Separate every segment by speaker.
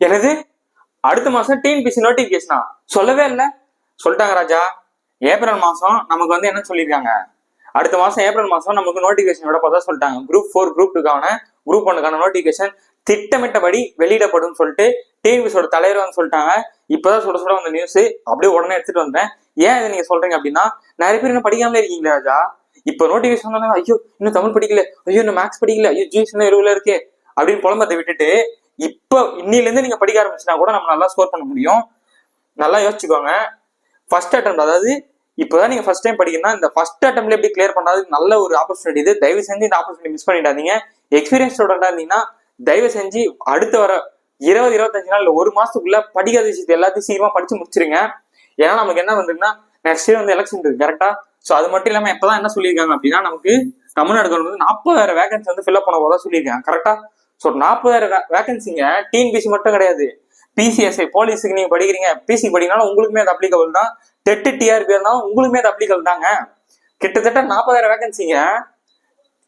Speaker 1: எனது அடுத்த மாசம் டிஎன்பிசி நோட்டிபிகேஷனா? சொல்லவே இல்லை. சொல்லிட்டாங்க ராஜா. ஏப்ரல் மாசம் நமக்கு வந்து என்ன சொல்லியிருக்காங்க, அடுத்த மாசம் ஏப்ரல் மாசம் நமக்கு நோட்டிபிகேஷன் விட பார்த்தா சொல்லிட்டாங்க. குரூப் 4 குரூப் 2க்கான குரூப் 1க்கான நோட்டிபிகேஷன் திட்டமிட்டபடி வெளியிடப்படும் சொல்லிட்டு டிஎன்பிசியோட தலைவர் வந்து சொல்லிட்டாங்க. இப்பதான் சுட சுட வந்த நியூஸ், அப்படியே உடனே எடுத்துட்டு வந்தேன். ஏன் இதை நீங்க சொல்றீங்க அப்படின்னா, நிறைய பேர் இன்னும் படிக்காமலே இருக்கீங்களா ராஜா? இப்ப நோட்டிபிகேஷன் வந்தாங்க, ஐயோ இன்னும் தமிழ் படிக்கல, ஐயோ இன்னும் மேக்ஸ் படிக்கல, ஐயோ ஜிஎஸ் இன்னும் 20 இருக்கே அப்படின்னு புலம்பத்தை விட்டுட்டு இப்ப இன்னில இருந்து நீங்க படிக்க ஆரம்பிச்சுனா கூட நம்ம நல்லா ஸ்கோர் பண்ண முடியும். நல்லா யோசிச்சுக்கோங்க. ஃபர்ஸ்ட் அட்டெம்ப்ட், அதாவது இப்பதான் நீங்க ஃபர்ஸ்ட் டைம் படிக்கணும்னா இந்த ஃபர்ஸ்ட் அட்டெம்ப்ட்ல எப்படி கிளியர் பண்ணாது நல்ல ஒரு ஆப்பர்ச்சுனிட்டி இது. தயவு செஞ்சு இந்த ஆப்பர்ச்சுனிட்டி மிஸ் பண்ணிடாதீங்க. எக்ஸ்பீரியன்ஸ் ஸ்டூடெண்டா இருந்தீங்கன்னா தயவு செஞ்சு அடுத்து வர 20-25 நாள் இல்ல ஒரு மாசத்துக்குள்ள படிக்காத விஷயத்தை எல்லாத்தையும் சீக்கிரமா படிச்சு முடிச்சிருங்க. ஏன்னா நமக்கு என்ன வந்துருக்குன்னா நெக்ஸ்ட் இயர் வந்து எலெக்ஷன் இருக்கு கரெக்டா. ஸோ அது மட்டும் இல்லாம எப்பதான் என்ன சொல்லியிருக்காங்க அப்படின்னா, நமக்கு தமிழ்நாடு கவர்மெண்ட் 40,000 வேகன்சி வந்து ஃபில்அப் பண்ண போதா சொல்லியிருக்காங்க கரெக்டா. ஸோ 40,000 வேகன்சிங்க. டிஎன்பிசி மட்டும் கிடையாது, பிசிஎஸ்ஐ போலீஸுக்கு நீங்க படிக்கிறீங்க, பிசி படிக்கனாலும் உங்களுக்குமே அது அப்ளிகபிள் தான். டெட்டு டிஆர்பி இருந்தாலும் உங்களுக்குமே அது அப்ளிகபிள் தாங்க. கிட்டத்தட்ட 40,000 வேகன்சிங்க.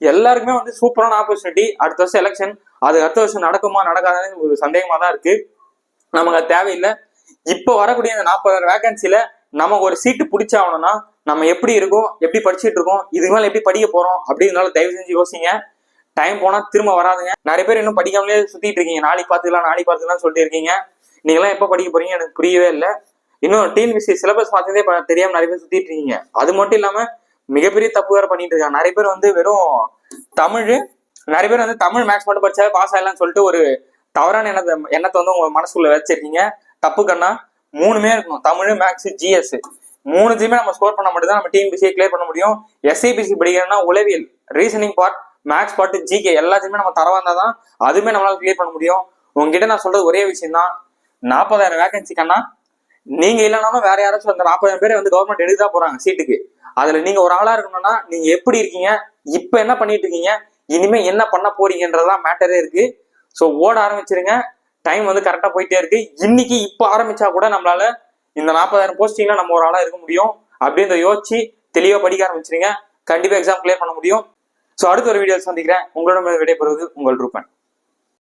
Speaker 1: எல்லாருக்குமே வந்து சூப்பரான ஆப்பர்ச்சுனிட்டி. அடுத்த வருஷம் எலெக்ஷன், அது அடுத்த வருஷம் நடக்குமா நடக்காதுன்னு ஒரு சந்தேகமா தான் இருக்கு. நமக்கு அது தேவையில்லை. இப்போ வரக்கூடிய இந்த 40,000 வேகன்சில நமக்கு ஒரு சீட்டு பிடிச்சாகணும்னா நம்ம எப்படி இருக்கோம், எப்படி படிச்சுட்டு இருக்கோம், இதுக்கு மேல எப்படி படிக்க போறோம் அப்படின்னால தயவு செஞ்சு யோசிங்க. டைம் போனா திரும்ப வராதுங்க. நிறைய பேர் இன்னும் படிக்காமலே சுத்திட்டு இருக்கீங்க. நாளைக்கு பார்த்துக்கலாம் சொல்லிட்டு இருக்கீங்க. நீங்களாம் எப்ப படிக்க போறீங்க எனக்கு புரியவே இல்லை. இன்னும் டிஎன்பிசி சிலபஸ் பார்த்ததே தெரியாம நிறைய பேர் சுத்திட்டு இருக்கீங்க. அது மட்டும் இல்லாம மிகப்பெரிய தப்பு வேற பண்ணிட்டு இருக்காங்க. நிறைய பேர் வந்து வெறும் நிறைய பேர் வந்து தமிழ் மேக்ஸ் மட்டும் படிச்சாவே பாஸ் ஆகலாம்னு சொல்லிட்டு ஒரு தவறான எண்ணத்தை வந்து உங்க மனசுக்குள்ள வச்சிருக்கீங்க. தப்பு கண்ணா. 3மே இருக்கணும், தமிழ் மேக்ஸ் ஜிஎஸ் 3த்தையுமே நம்ம ஸ்கோர் பண்ண மட்டும் தான் நம்ம டிஎன்பிசியை கிளியர் பண்ண முடியும். எஸ்ஐபிசி படிக்கிறோம்னா உளவியல், reasoning part, maths part, GK எல்லாத்தையுமே நம்ம தரவா இருந்தா தான் அதுவுமே நம்மளால கிளியர் பண்ண முடியும். உங்ககிட்ட நான் சொல்றது ஒரே விஷயம் தான், 40,000 வேகன்சி கண்ணா. நீங்க இல்லைனாலும் வேற யாராச்சும் அந்த 40,000 பேரை வந்து கவர்மெண்ட் எடுக்க போறாங்க சீட்டுக்கு. அதுல நீங்க ஒரு ஆளா இருக்கணும்னா நீங்க எப்படி இருக்கீங்க, இப்ப என்ன பண்ணிட்டு இருக்கீங்க, இனிமே என்ன பண்ண போறீங்கன்றதான் மேட்டரே இருக்கு. ஸோ ஓட ஆரம்பிச்சிருங்க. டைம் வந்து கரெக்டா போயிட்டே இருக்கு. இன்னைக்கு இப்ப ஆரம்பிச்சா கூட நம்மளால இந்த 40,000 போஸ்டிங்ல நம்ம ஒரு ஆளா இருக்க முடியும் அப்படின்ற யோசிச்சு தெளிவா படிக்க ஆரம்பிச்சிருங்க. கண்டிப்பா எக்ஸாம் கிளியர் பண்ண முடியும். ஸோ அடுத்த ஒரு வீடியோ சந்திக்கிறேன். உங்களோட விடைபெறுவது உங்கள் ரூபன்.